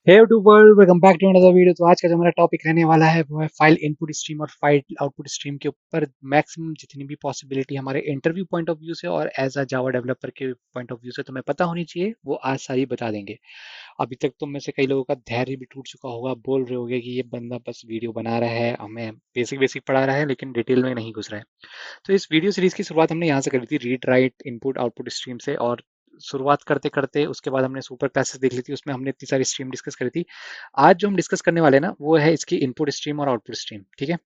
Hey to world, welcome back to another video. तो आज का जो हमारा टॉपिक रहने वाला है वो है फाइल इनपुट स्ट्रीम और फाइल आउटपुट स्ट्रीम के ऊपर मैक्सिमम जितनी भी पॉसिबिलिटी हमारे इंटरव्यू पॉइंट ऑफ व्यू से और एज अ जावा डेवलपर के पॉइंट ऑफ व्यू से तुम्हें पता होनी चाहिए, वो आज सारी बता देंगे। अभी तक तुम में से कई लोगों का धैर्य भी टूट चुका होगा, बोल रहे होगे कि ये बंदा बस वीडियो बना रहा है, हमें बेसिक बेसिक पढ़ा रहा है लेकिन डिटेल में नहीं घुस रहा है। तो इस वीडियो सीरीज की शुरुआत हमने यहाँ से करी थी, read write input output stream से। और शुरुआत करते करते उसके बाद हमने सुपर क्लासेस देख ली थी, उसमें हमने इतनी सारी स्ट्रीम डिस्कस करी थी। आज जो हम डिस्कस करने वाले हैं ना, वो है इसकी इनपुट स्ट्रीम और आउटपुट स्ट्रीम। ठीक है,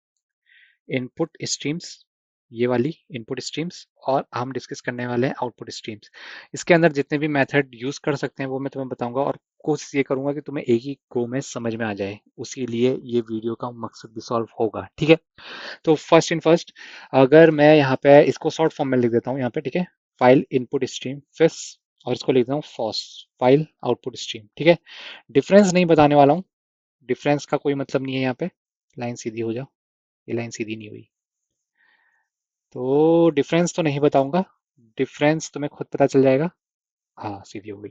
इनपुट स्ट्रीम्स, ये वाली इनपुट स्ट्रीम्स, और हम डिस्कस करने वाले हैं आउटपुट स्ट्रीम्स। इसके अंदर जितने भी मेथड यूज कर सकते हैं वो मैं तुम्हें बताऊंगा, और कोशिश ये करूंगा कि तुम्हें एक ही गो में समझ में आ जाए। उसी लिए ये वीडियो का मकसद भी सॉल्व होगा। ठीक है, तो फर्स्ट इन फर्स्ट, अगर मैं यहाँ पे इसको शॉर्ट फॉर्म में लिख देता हूँ यहाँ पे। ठीक है, फाइल इनपुट स्ट्रीम फिस, और इसको लिख देता हूँ फॉस, फाइल आउटपुट स्ट्रीम। ठीक है, डिफरेंस नहीं बताने वाला हूँ, डिफरेंस का कोई मतलब नहीं है यहाँ पे। लाइन सीधी हो जाओ, ये लाइन सीधी नहीं हुई, तो डिफरेंस तो नहीं बताऊंगा, डिफरेंस तुम्हें खुद पता चल जाएगा। हाँ, सीधी हो गई।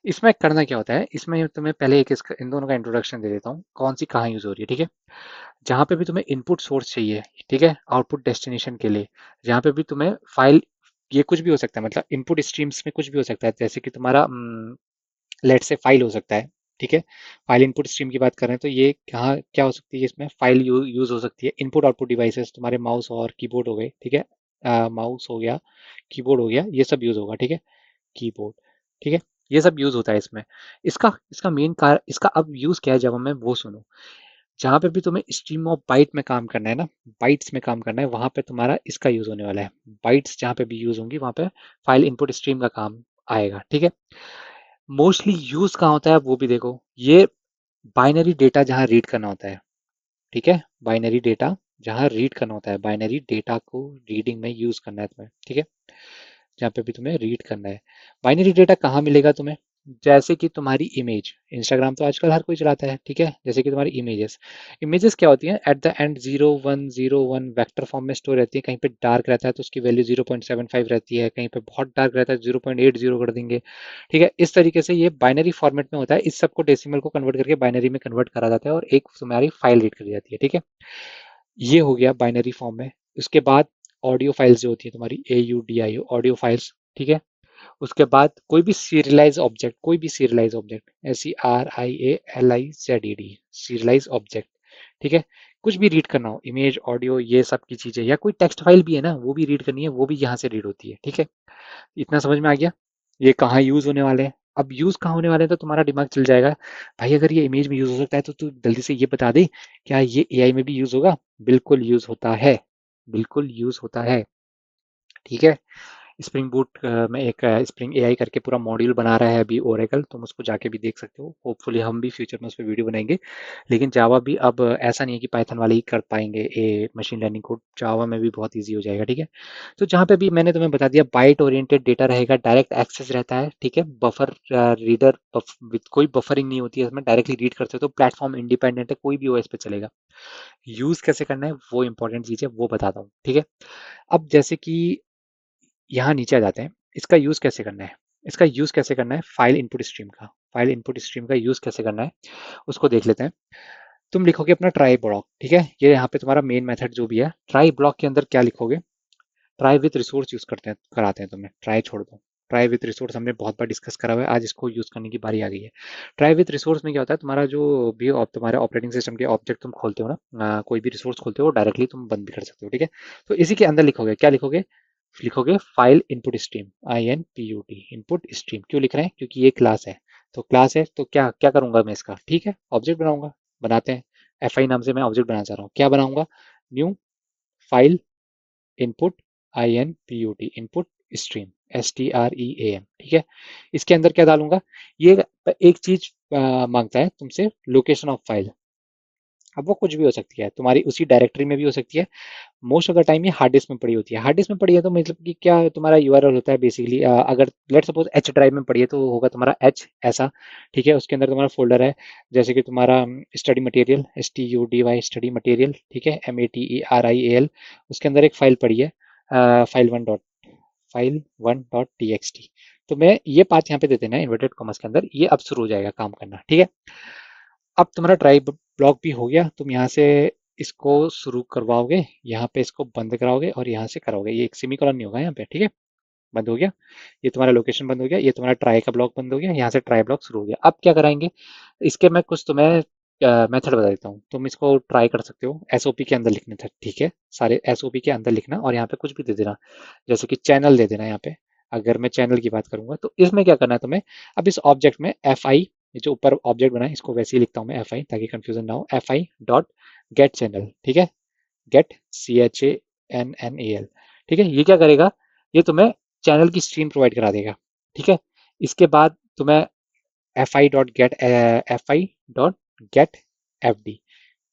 इसमें करना क्या होता है, इसमें तुम्हें पहले एक इसका इन दोनों का इंट्रोडक्शन दे देता हूँ, कौन सी कहाँ यूज हो रही है। ठीक है, जहाँ पे भी तुम्हें इनपुट सोर्स चाहिए, ठीक है, आउटपुट डेस्टिनेशन के लिए, जहाँ पे भी तुम्हें फाइल, ये कुछ भी हो सकता है, मतलब इनपुट स्ट्रीम्स में कुछ भी हो सकता है, जैसे कि तुम्हारा लेट से फाइल हो सकता है। ठीक है, फाइल इनपुट स्ट्रीम की बात कर रहे हैं तो ये कहाँ क्या हो सकती है, इसमें फाइल यूज हो सकती है। इनपुट आउटपुट डिवाइसेस तुम्हारे माउस और कीबोर्ड हो गए। ठीक है, माउस हो गया, कीबोर्ड हो गया, ये सब यूज होगा। ठीक है, कीबोर्ड, ठीक है, ये सब यूज होता है इसमें। इसका इसका मेन कार इसका अब यूज क्या है, जब हमें वो सुनो, जहाँ पे भी तुम्हें स्ट्रीम ऑफ बाइट में काम करना है ना, बाइट्स में काम करना है, वहां पे तुम्हारा इसका यूज होने वाला है। बाइट्स जहाँ पे भी यूज होंगी वहां पे फाइल इनपुट स्ट्रीम का काम आएगा। ठीक है, मोस्टली यूज कहाँ होता है वो भी देखो, ये बाइनरी डेटा जहाँ रीड करना होता है। ठीक है, बाइनरी डेटा जहाँ रीड करना होता है, बाइनरी डेटा को रीडिंग में यूज करना है तुम्हें। ठीक है, जहाँ पे भी तुम्हें रीड करना है, बाइनरी डेटा कहाँ मिलेगा तुम्हें, जैसे कि तुम्हारी इमेज, इंस्टाग्राम तो आजकल हर कोई चलाता है। ठीक है, जैसे कि तुम्हारी इमेजेस, इमेजेस क्या होती हैं, at the end 0101 vector form में स्टोर रहती है। कहीं पे डार्क रहता है तो उसकी वैल्यू 0.75 रहती है, कहीं पे बहुत डार्क रहता है 0.80 कर देंगे। ठीक है, इस तरीके से ये बाइनरी फॉर्मेट में होता है, इस सबको डेसिमल को कन्वर्ट करके बाइनरी में कन्वर्ट करा जाता है और एक तुम्हारी फाइल रीड करी जाती है। ठीक है, ये हो गया बाइनरी फॉर्म में। उसके बाद ऑडियो फाइल्स जो होती है तुम्हारी, AUDIO ऑडियो फाइल्स। ठीक है, उसके बाद कोई भी सीरियलाइज ऑब्जेक्ट, कोई भी serialised object, SERIALIZED, serialised object. ठीक है, कुछ भी रीड करना हो, इमेज ऑडियो ये सब की चीजें, या कोई टेक्स्ट फाइल भी है ना, वो भी रीड करनी है, वो भी यहाँ से रीड होती है। ठीक है, इतना समझ में आ गया, ये कहाँ यूज होने वाले हैं। अब यूज कहाँ होने वाले हैं तो तुम्हारा दिमाग चल जाएगा, भाई अगर ये इमेज में यूज हो सकता है तो तू जल्दी से ये बता दे, क्या ये AI में भी यूज होगा। बिल्कुल यूज होता है, बिल्कुल यूज होता है। ठीक है, स्प्रिंग बूट में एक स्प्रिंग AI करके पूरा मॉड्यूल बना रहा है अभी ओरेकल, तुम उसको जाके भी देख सकते हो। होपफुली हम भी फ्यूचर में उस पर वीडियो बनाएंगे। लेकिन जावा भी अब ऐसा नहीं है कि पाइथन वाले ही कर पाएंगे, ए मशीन लर्निंग कोड जावा में भी बहुत ईजी हो जाएगा। ठीक है, तो जहाँ पे भी मैंने तुम्हें बता दिया, बाइट ओरिएंटेड डेटा रहेगा, डायरेक्ट एक्सेस रहता है। ठीक है, बफर रीडर विद कोई बफरिंग नहीं होती है इसमें, डायरेक्टली रीड कर सकते हो, प्लेटफॉर्म इंडिपेंडेंट है, कोई भी OS पे चलेगा। यूज कैसे करना है वो इंपॉर्टेंट चीज है, वो बताता हूँ। ठीक है, अब जैसे कि यहाँ नीचे आ जाते हैं, इसका यूज कैसे करना है, इसका यूज कैसे करना है, फाइल इनपुट स्ट्रीम का, फाइल इनपुट स्ट्रीम का यूज कैसे करना है उसको देख लेते हैं। तुम लिखोगे अपना ट्राई ब्लॉक। ठीक है, ये यहाँ पे तुम्हारा मेन मेथड जो भी है, ट्राई ब्लॉक के अंदर क्या लिखोगे, ट्राई विथ रिसोर्स यूज करते हैं, कराते हैं तुम्हें, ट्राई छोड़ दो। ट्राई विथ रिसोर्स हमने बहुत बार डिस्कस करा हुआ है, आज इसको यूज करने की बारी आ गई है। ट्राई विथ रिसोर्स में क्या होता है, तुम्हारा जो भी तुम्हारे ऑपरेटिंग सिस्टम के ऑब्जेक्ट तुम खोलते हो ना, कोई भी रिसोर्स खोलते हो डायरेक्टली तुम बंद भी कर सकते हो। ठीक है, तो इसी के अंदर लिखोगे, क्या लिखोगे, लिखोगे file input stream, INPUT input stream. क्यों लिख रहे हैं, क्योंकि ये क्लास है, तो क्लास है तो क्या क्या करूंगा मैं इसका, ठीक है, ऑब्जेक्ट बनाऊंगा। बनाते हैं, FI नाम से मैं ऑब्जेक्ट बनाना चाह रहा हूँ, क्या बनाऊंगा, new file input, INPUT input stream, STREAM। ठीक है, इसके अंदर क्या डालूंगा, ये एक चीज मांगता है तुमसे, लोकेशन ऑफ फाइल। अब वो कुछ भी हो सकती है, तुम्हारी उसी डायरेक्टरी में भी हो सकती है। मोस्ट ऑफ द टाइम ये हार्ड डिस्क में पड़ी होती है। हार्ड डिस्क में पड़ी है तो मतलब कि क्या, तुम्हारा URL होता है बेसिकली, अगर लेट सपोज H ड्राइव में पड़ी है तो होगा तुम्हारा H ऐसा। ठीक है, उसके अंदर तुम्हारा फोल्डर है, जैसे कि तुम्हारा study material, STUDY study material. ठीक है, MATERIAL, उसके अंदर एक फाइल पड़ी है, फाइल 1.txt। तो मैं ये पाथ यहाँ पे दे देना है इन्वर्टेड कॉमर्स के अंदर, ये अब शुरू हो जाएगा काम करना। ठीक है, अब तुम्हारा ट्राई ब्लॉक भी हो गया, तुम यहाँ से इसको शुरू करवाओगे, यहाँ पे इसको बंद कराओगे और यहाँ से कराओगे, ये एक सेमी कॉलन नहीं होगा यहाँ पे, ठीक है। बंद हो गया, ये तुम्हारा लोकेशन बंद हो गया, ये तुम्हारा ट्राई का ब्लॉक बंद हो गया, यहाँ से ट्राई ब्लॉक शुरू हो गया। अब क्या कराएंगे, इसके मैं कुछ तुम्हें मेथड बता देता हूँ, तुम इसको ट्राई कर सकते हो एसओपी के अंदर लिखने था, ठीक है। सारे एसओपी के अंदर लिखना और यहाँ पे कुछ भी दे देना, जैसे कि चैनल दे देना यहाँ पे। अगर मैं चैनल की बात करूंगा तो इसमें क्या करना है तुम्हें, अब इस ऑब्जेक्ट में एफ आई, ये जो ऊपर ऑब्जेक्ट बना है इसको वैसे ही लिखता हूँ मैं एफ आई, ताकि कंफ्यूजन ना हो, F I dot gate channel, ठीक है। गेट CHANNAL, ठीक है। ये क्या करेगा, ये तुम्हें चैनल की स्ट्रीम प्रोवाइड करा देगा, ठीक है। इसके बाद तुम्हें fi.get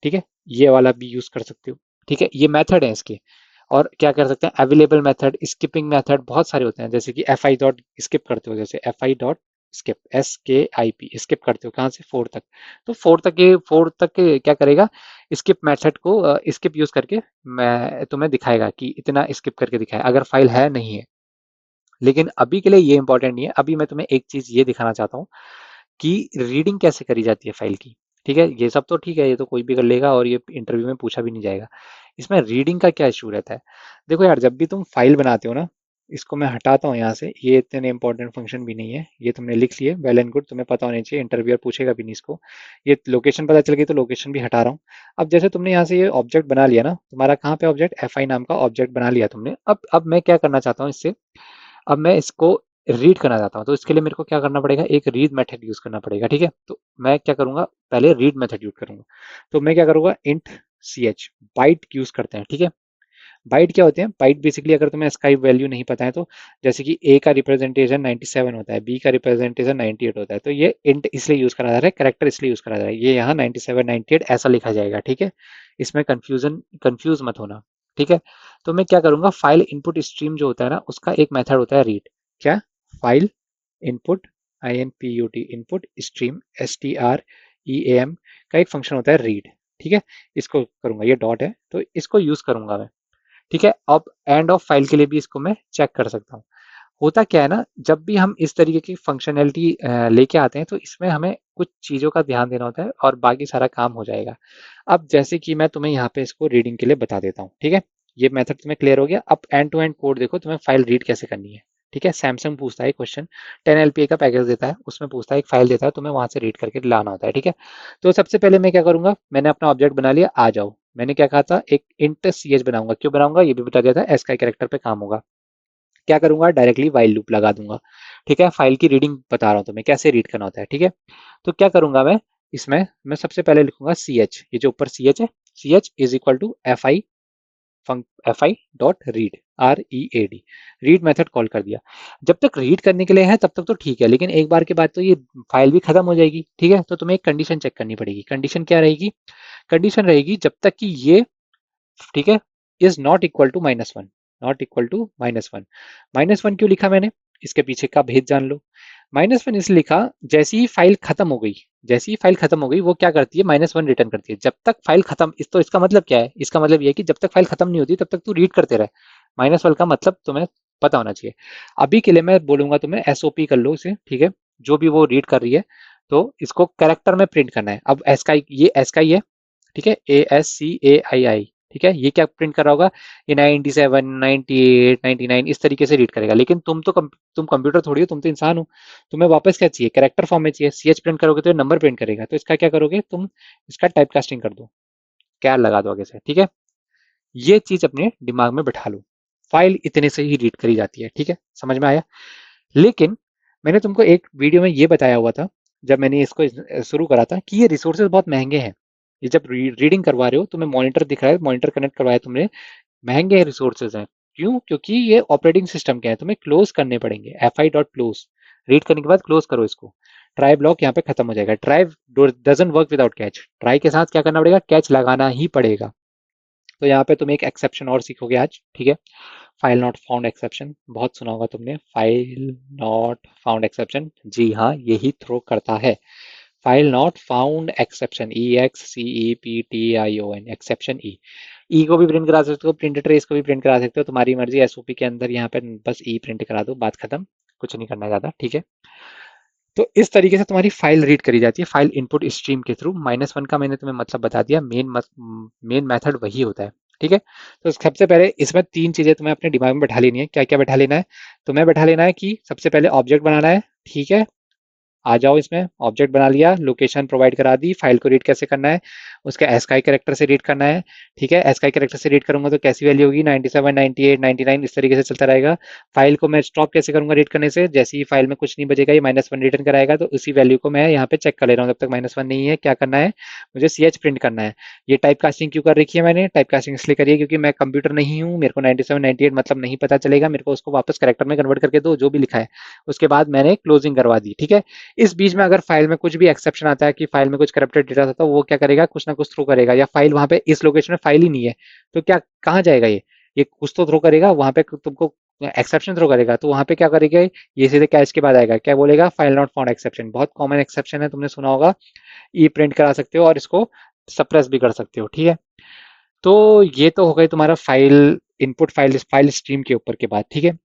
ठीक है, ये वाला भी यूज कर सकते हो, ठीक है। ये मेथड है इसके। और क्या कर सकते हैं, अवेलेबल मेथड, स्किपिंग मेथड बहुत सारे होते हैं, जैसे कि एफ आई डॉट स्किप करते हो, जैसे F I dot skip, SKIP skip करते हो कहाँ से, 4 तक। तो 4 तक क्या करेगा, स्किप मेथड को स्किप यूज करके मैं तुम्हें दिखाएगा कि इतना स्किप करके दिखाएगा, अगर फाइल है नहीं है। लेकिन अभी के लिए ये इंपॉर्टेंट नहीं है, अभी मैं तुम्हें एक चीज ये दिखाना चाहता हूँ कि रीडिंग कैसे करी जाती है फाइल की, ठीक है। ये सब तो ठीक है, ये तो कोई भी कर लेगा और ये इंटरव्यू में पूछा भी नहीं जाएगा। इसमें रीडिंग का क्या इशू रहता है, देखो यार, जब भी तुम फाइल बनाते हो ना, इसको मैं हटाता हूँ यहाँ से, ये इतने इंपॉर्टेंट फंक्शन भी नहीं है, ये तुमने लिख लिए, वेल एंड गुड, तुम्हें पता होना चाहिए, इंटरव्यूअर पूछेगा भी नहीं इसको। ये लोकेशन पता चल गई तो लोकेशन भी हटा रहा हूँ। अब जैसे तुमने यहाँ से ये ऑब्जेक्ट बना लिया ना, तुम्हारा कहाँ पे ऑब्जेक्ट, एफ आई नाम का ऑब्जेक्ट बना लिया तुमने। अब मैं क्या करना चाहता हूँ इससे, अब मैं इसको रीड करना चाहता हूँ, तो इसके लिए मेरे को क्या करना पड़ेगा, एक रीड मेथड यूज करना पड़ेगा, ठीक है। तो मैं क्या करूंगा, पहले रीड मेथड यूज करूंगा। तो मैं क्या करूंगा, इंट ch, बाइट यूज करते हैं, ठीक है। बाइट क्या होते हैं, बाइट बेसिकली अगर तुम्हें इसका वैल्यू नहीं पता है तो, जैसे कि a का रिप्रेजेंटेशन 97 होता है, b का रिप्रेजेंटेशन 98 होता है, तो ये इंट इसलिए यूज करा जा रहा है, करेक्टर इसलिए यूज करा जा रहा है, ये यहाँ 97 98 ऐसा लिखा जाएगा, ठीक है। इसमें कंफ्यूज मत होना, ठीक है। तो मैं क्या करूंगा, फाइल इनपुट स्ट्रीम जो होता है ना, उसका एक मेथड होता है रीड, क्या, file input, INPUT input stream, STREAM का एक फंक्शन होता है रीड, ठीक है। इसको करूंगा, ये डॉट है तो इसको यूज करूंगा मैं, ठीक है। अब एंड ऑफ फाइल के लिए भी इसको मैं चेक कर सकता हूँ। होता क्या है ना, जब भी हम इस तरीके की फंक्शनैलिटी लेके आते हैं तो इसमें हमें कुछ चीज़ों का ध्यान देना होता है और बाकी सारा काम हो जाएगा। अब जैसे कि मैं तुम्हें यहाँ पे इसको रीडिंग के लिए बता देता हूँ, ठीक है। ये मेथड तुम्हें क्लियर हो गया। अब एंड टू एंड कोड देखो, तुम्हें फाइल रीड कैसे करनी है, ठीक है। सैमसंग पूछता है क्वेश्चन, 10 LPA का पैकेज देता है, उसमें पूछता है एक फाइल देता है, तुम्हें वहां से रीड करके लाना होता है, ठीक है। तो सबसे पहले मैं क्या करूंगा, मैंने अपना ऑब्जेक्ट बना लिया, आ जाओ। मैंने क्या कहा था, एक इंट ch बनाऊंगा, क्यों बनाऊंगा ये भी बता दिया था, एस का कैरेक्टर पे काम होगा। क्या करूंगा, डायरेक्टली वाइल लूप लगा दूंगा, ठीक है। फाइल की रीडिंग बता रहा हूँ तुम्हें कैसे रीड करना होता है, ठीक है। तो क्या करूंगा मैं, इसमें मैं सबसे पहले लिखूंगा ch, ये जो ऊपर ch है, ch is equal to fi dot read, READ, read method call कर दिया। जब तक रीड करने के लिए है तब तक तो ठीक है, लेकिन एक बार के बाद तो ये फाइल भी खत्म हो जाएगी, ठीक है। तो तुम्हें एक कंडीशन चेक करनी पड़ेगी। कंडीशन क्या रहेगी, कंडीशन रहेगी जब तक कि ये, ठीक है, is not equal to -1, not equal to -1। -1 क्यों लिखा मैंने, इसके पीछे का भेद जान लो। -1 इसलिए लिखा, जैसी ही फाइल खत्म हो गई, जैसी ही फाइल खत्म हो गई वो क्या करती है, -1 रिटर्न करती है। जब तक फाइल खत्म, इस तो इसका मतलब क्या है, इसका मतलब ये है कि जब तक फाइल खत्म नहीं होती तब तक तू रीड करते रहे। -1 का मतलब तुम्हें पता होना चाहिए। अभी के लिए मैं बोलूंगा तुम्हें SOP कर लो इसे, ठीक है। जो भी वो रीड कर रही है तो इसको कैरेक्टर में प्रिंट करना है। अब एस का ये एस का ही है, ठीक है, ASCAII, ठीक है। ये क्या प्रिंट कर रहा होगा, ये 97 98 99 इस तरीके से रीड करेगा। लेकिन तुम कंप्यूटर थोड़ी हो, तुम तो इंसान हो, तुम्हें वापस क्या चाहिए, कैरेक्टर फॉर्म में चाहिए। CH प्रिंट करोगे तो ये नंबर प्रिंट करेगा, तो इसका क्या करोगे तुम, इसका टाइप कास्टिंग कर दो, कैर लगा दो आगे से, ठीक है। ये चीज अपने दिमाग में बिठा लो, फाइल इतने से ही रीड करी जाती है, ठीक है, समझ में आया। लेकिन मैंने तुमको एक वीडियो में ये बताया हुआ था, जब मैंने इसको शुरू करा था, कि ये रिसोर्सेज बहुत महंगे हैं। ये जब रीडिंग करवा रहे हो, तुम्हें मॉनिटर दिख रहा है, मॉनिटर कनेक्ट करवाया तुमने, महंगे रिसोर्सेज हैं। क्यों, क्योंकि ये ऑपरेटिंग सिस्टम के हैं, तुम्हें क्लोज करने पड़ेंगे, fi.close, रीड करने के बाद क्लोज करो इसको। ट्राई ब्लॉक यहाँ पे खत्म हो जाएगा। Try doesn't work without catch, try के साथ क्या करना पड़ेगा, कैच लगाना ही पड़ेगा। तो यहाँ पे तुम एक एक्सेप्शन और सीखोगे आज, ठीक है। फाइल नॉट फाउंड एक्सेप्शन, बहुत सुना होगा तुमने, फाइल नॉट फाउंड एक्सेप्शन, जी हाँ, यही थ्रो करता है। File not found exception, EXCEPTION, exception E को भी प्रिंट करा सकते हो, प्रिंट ट्रेस को भी प्रिंट करा सकते हो, तुम्हारी मर्जी। SOP के अंदर यहाँ पे बस ई प्रिंट करा दो, बात खत्म, कुछ नहीं करना ज्यादा, ठीक है। तो इस तरीके से तुम्हारी फाइल रीड करी जाती है, फाइल इनपुट स्ट्रीम के थ्रू। -1 का मैंने तुम्हें मतलब बता दिया, मेन मेथड वही होता है। ठीक है, तो सबसे पहले इसमें तीन चीजें तुम्हें अपने दिमाग में बैठा लेनी है। क्या क्या बैठा लेना है? तुम्हें बैठा लेना है कि सबसे पहले ऑब्जेक्ट बनाना है। ठीक है, आ जाओ, इसमें ऑब्जेक्ट बना लिया, लोकेशन प्रोवाइड करा दी, फाइल को रीड कैसे करना है, उसका एस्काई कैरेक्टर से रीड करना है। ठीक है, एस्काई कैरेक्टर से रीड करूंगा तो कैसी वैल्यू होगी, 97, 98, 99, इस तरीके से चलता रहेगा। फाइल को मैं स्टॉप कैसे करूंगा रीड करने से, जैसे ही फाइल में कुछ नहीं बचेगा ये -1 रिटर्न कराएगा, तो उसी वैल्यू को मैं यहाँ पे चेक कर ले रहा हूँ। जब तक -1 नहीं है क्या करना है, मुझे CH प्रिंट करना है। ये टाइप कास्टिंग क्यों कर रखी है मैंने? टाइप कास्टिंग इसलिए करी है क्योंकि मैं कंप्यूटर नहीं हूँ, मेरे को 97, 98 मतलब नहीं पता चलेगा, मेरे को उसको वापस करेक्टर में कन्वर्ट करके दो जो भी लिखा है। उसके बाद मैंने क्लोजिंग करवा दी। ठीक है, इस बीच में अगर फाइल में कुछ भी एक्सेप्शन आता है कि फाइल में कुछ करप्टेड डेटा था, तो वो क्या करेगा, कुछ ना कुछ थ्रो करेगा। या फाइल वहां पे इस लोकेशन में फाइल ही नहीं है, तो क्या कहाँ जाएगा ये कुछ तो थ्रो करेगा वहां पे, तुमको एक्सेप्शन थ्रो करेगा, तो वहां पे क्या करेगा, ये सीधे कैच के बाद आएगा, क्या बोलेगा, फाइल नॉट फाउंड एक्सेप्शन। बहुत कॉमन एक्सेप्शन है, तुमने सुना होगा। ई प्रिंट करा सकते हो और इसको सप्रेस भी कर सकते हो। ठीक है, तो ये तो हो गई तुम्हारा फाइल इनपुट, फाइल स्ट्रीम के ऊपर के बाद। ठीक है,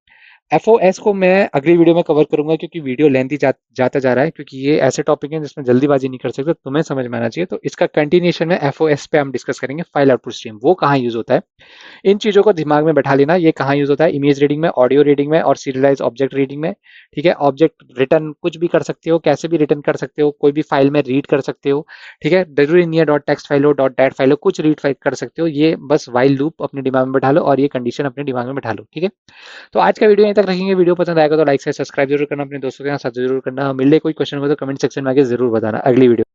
FOS को मैं अगली वीडियो में कवर करूंगा, क्योंकि वीडियो लेंथी जाता जा रहा है, क्योंकि ये ऐसे टॉपिक हैं जिसमें जल्दीबाजी नहीं कर सकते, तुम्हें समझ में आना चाहिए। तो इसका कंटिन्यूएशन में FOS पे हम डिस्कस करेंगे, फाइल आउटपुट स्ट्रीम वो कहाँ यूज होता है। इन चीजों को दिमाग में बैठा लेना, ये कहाँ यूज होता है, इमेज रीडिंग में, ऑडियो रीडिंग में और सीरियलाइज ऑब्जेक्ट रीडिंग में। ठीक है, ऑब्जेक्ट रिटर्न कुछ भी कर सकते हो, कैसे भी रिटर्न कर सकते हो, कोई भी फाइल में रीड कर सकते हो। ठीक है, जरूरी नहीं है डॉट टेक्स्ट फाइल हो, डॉट डैट फाइल हो, कुछ रीड फाइल कर सकते हो। ये बस वाइल लूप अपने दिमाग में बैठा लो और ये कंडीशन अपने दिमाग में बैठा लो। ठीक है, तो आज का वीडियो यहीं तक रखेंगे। वीडियो पसंद आएगा तो लाइक से सब्सक्राइब जरूर करना, अपने दोस्तों के साथ जरूर करना। मिले कोई क्वेश्चन हो तो कमेंट सेक्शन में आके जरूर बताना। अगली वीडियो